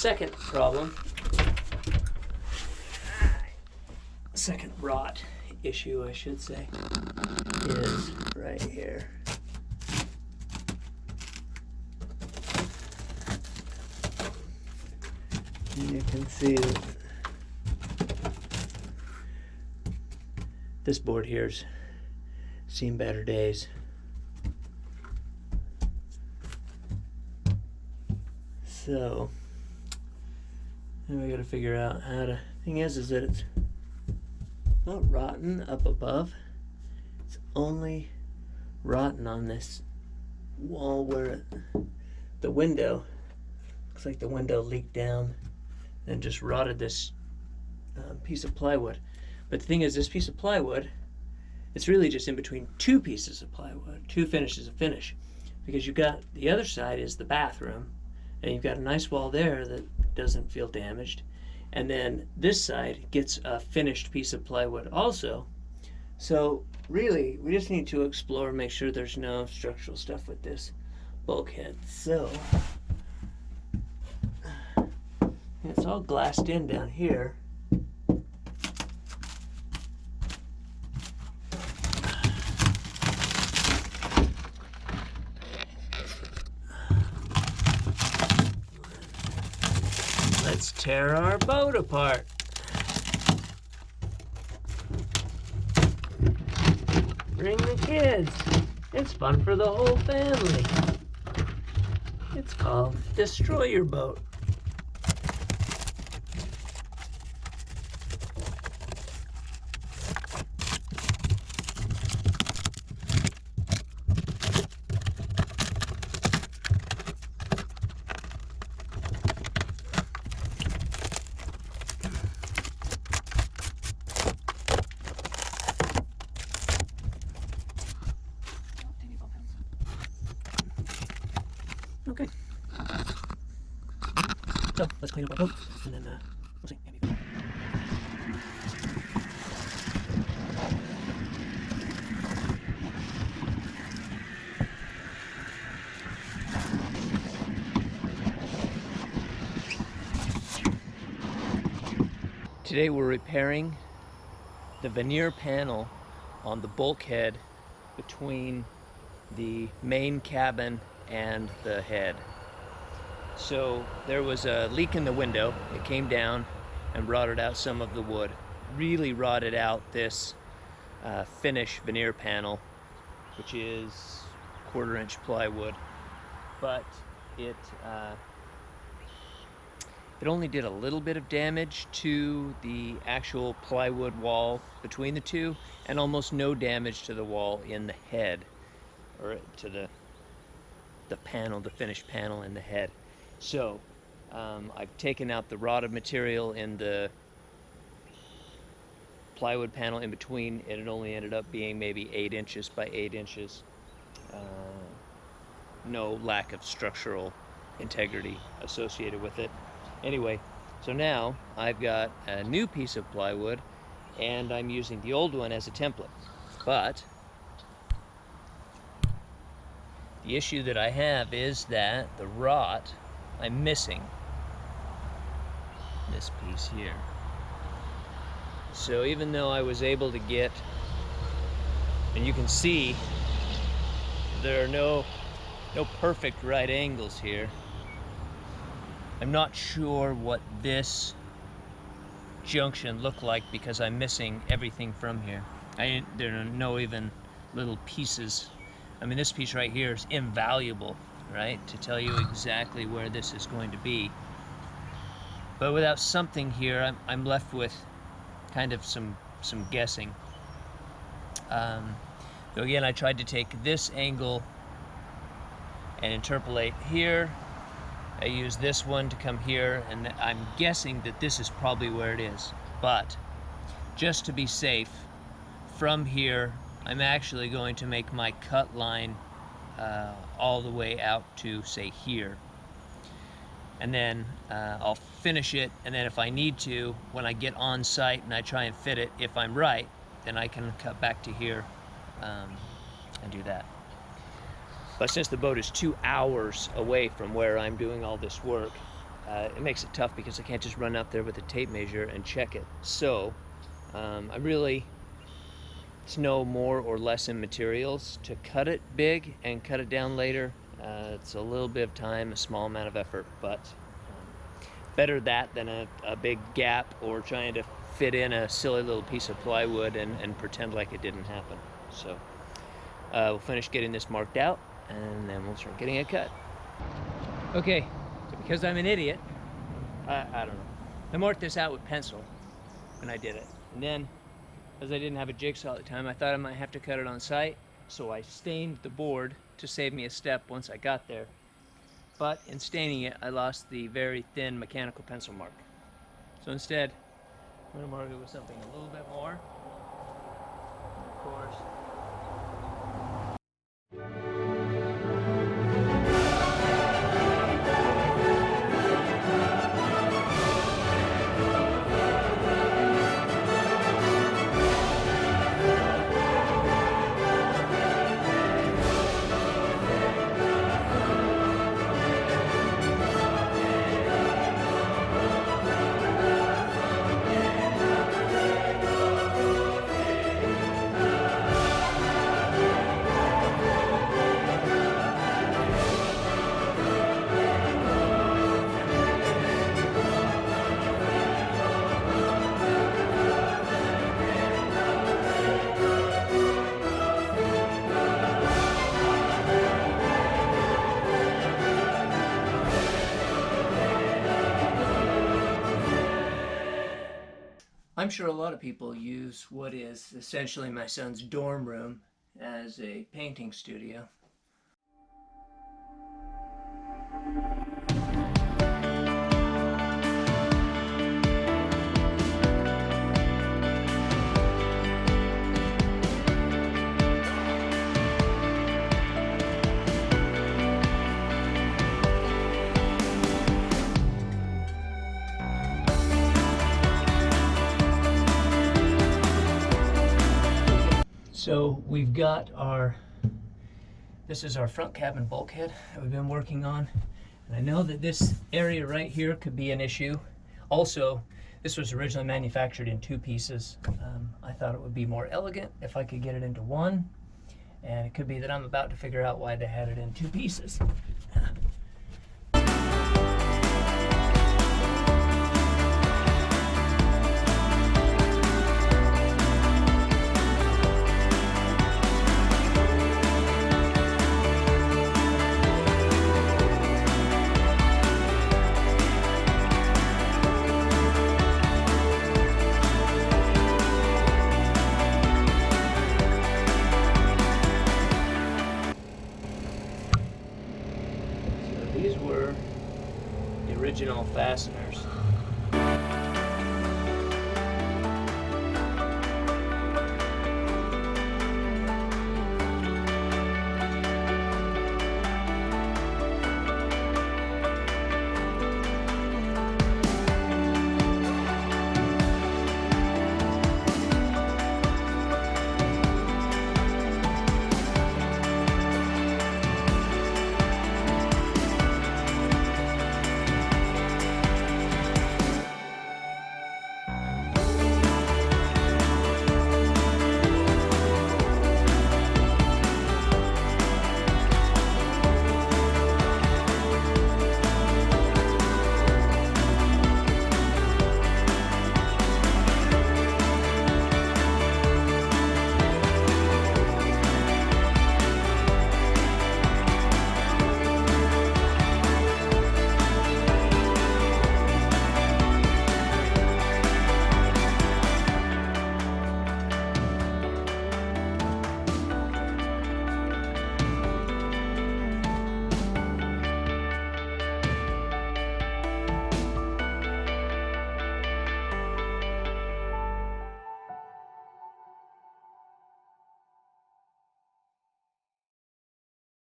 second problem, second rot issue, I should say, is right here. And you can see that this board here's seen better days. So, now we gotta figure out how to, thing is that it's not rotten up above. It's only rotten on this wall where the window, looks like the window leaked down and just rotted this piece of plywood. But the thing is, this piece of plywood, it's really just in between two pieces of plywood, two finishes of finish. Because you've got, the other side is the bathroom, and you've got a nice wall there that doesn't feel damaged. And then this side gets a finished piece of plywood also. So really, we just need to explore, make sure there's no structural stuff with this bulkhead. So, it's all glassed in down here. Let's tear our boat apart. Bring the kids. It's fun for the whole family. It's called Destroy Your Boat. Okay. So let's clean up our boat, and then we'll see. Today we're repairing the veneer panel on the bulkhead between the main cabin and the head. So there was a leak in the window. It came down and rotted out some of the wood. Really rotted out this finish veneer panel, which is 1/4 inch plywood. But it only did a little bit of damage to the actual plywood wall between the two, and almost no damage to the wall in the head, or to the panel, the finished panel in the head. So I've taken out the rotted material in the plywood panel in between, and it only ended up being maybe 8 inches by 8 inches. No lack of structural integrity associated with it. Anyway, so now I've got a new piece of plywood, and I'm using the old one as a template. But the issue that I have is that the rot, I'm missing this piece here. So even though I was able to get, and you can see there are no perfect right angles here, I'm not sure what this junction looked like because I'm missing everything from here. There are no even little pieces. I mean, this piece right here is invaluable, right, to tell you exactly where this is going to be. But without something here, I'm left with kind of some guessing. So again, I tried to take this angle and interpolate here. I used this one to come here, and I'm guessing that this is probably where it is. But just to be safe, from here, I'm actually going to make my cut line all the way out to, say, here. And then I'll finish it, and then if I need to, when I get on site and I try and fit it, if I'm right, then I can cut back to here and do that. But since the boat is 2 hours away from where I'm doing all this work, it makes it tough because I can't just run out there with a tape measure and check it. So I really know more or less in materials to cut it big and cut it down later. It's a little bit of time, a small amount of effort, but better that than a big gap or trying to fit in a silly little piece of plywood and pretend like it didn't happen. So we'll finish getting this marked out and then we'll start getting it cut. Okay, so because I'm an idiot, I don't know, I marked this out with pencil when I did it. And then, as I didn't have a jigsaw at the time, I thought I might have to cut it on site, so I stained the board to save me a step once I got there. But in staining it, I lost the very thin mechanical pencil mark. So instead, I'm going to mark it with something a little bit more. And of course, I'm sure a lot of people use what is essentially my son's dorm room as a painting studio. So we've got this is our front cabin bulkhead that we've been working on. And I know that this area right here could be an issue. Also, this was originally manufactured in 2 pieces. I thought it would be more elegant if I could get it into one. And it could be that I'm about to figure out why they had it in 2 pieces.